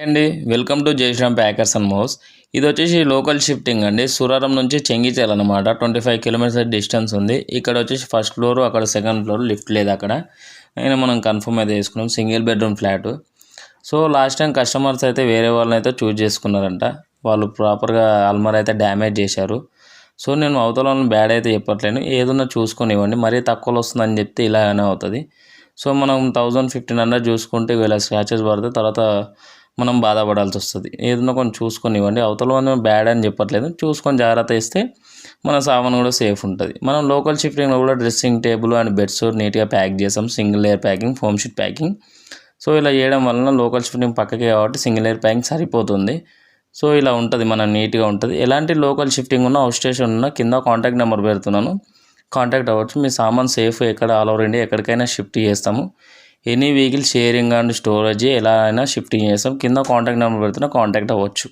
అండి welcome to Jayasram packers and మోస్. ఇది వచ్చేసి లోకల్ షిఫ్టింగ్ అండి. సూరారం నుంచి చెంగిచెర్ల అనమాట. 25 కిలోమీటర్స్ డిస్టెన్స్ ఉంది. ఇక్కడ వచ్చేసి ఫస్ట్ ఫ్లోర్, అక్కడ సెకండ్ ఫ్లోర్, లిఫ్ట్ లేదు అక్కడ. అయినా మనం కన్ఫర్మ్ అయితే చేసుకున్నాం. Single bedroom flat. So last time customers అయితే వేరే వాళ్ళని అయితే చూస్ చేసుకున్నారంట. వాళ్ళు ప్రాపర్గా అల్మార్ అయితే డ్యామేజ్ చేశారు. సో నేను అవతల వాళ్ళని బ్యాడ్ అయితే చెప్పట్లేను, ఏదన్నా చూసుకొని ఇవ్వండి. మరీ తక్కువలో వస్తుందని చెప్తే ఇలానే అవుతుంది. సో మనం 1000-1500 చూసుకుంటే వీళ్ళ స్క్రాచెస్ పడితే తర్వాత మనం బాధపడాల్సి వస్తుంది. ఏదన్నా కొంచెం చూసుకొని ఇవ్వండి. అవతల వాళ్ళు బ్యాడ్ అని చెప్పట్లేదు, చూసుకొని జాగ్రత్త ఇస్తే మన సామాన్ కూడా సేఫ్ ఉంటుంది. మనం లోకల్ షిఫ్టింగ్లో కూడా డ్రెస్సింగ్ టేబుల్ అండ్ బెడ్స్ నీట్గా ప్యాక్ చేసాం. Single layer packing, foam sheet packing. So ఇలా చేయడం వలన లోకల్ షిఫ్టింగ్ పక్కకే కాబట్టి సింగిల్ లేయర్ ప్యాకింగ్ సరిపోతుంది. సో ఇలా ఉంటుంది, మనం నీట్గా ఉంటుంది. ఎలాంటి లోకల్ షిఫ్టింగ్ ఉన్నా, అవుట్ స్టేషన్ ఉన్నా కింద కాంటాక్ట్ నెంబర్ పెడుతున్నాను, కాంటాక్ట్ అవ్వచ్చు. మీ సామాన్ సేఫ్ ఎక్కడ ఆల్ ఓవర్ ఇండియా ఎక్కడికైనా షిఫ్ట్ చేస్తాము. Any vehicle sharing and storage ఎలా అయినా షిఫ్టింగ్ చేస్తాం. కింద కాంటాక్ట్ నెంబర్ పెడుతున్నా, కాంటాక్ట్ అవ్వచ్చు.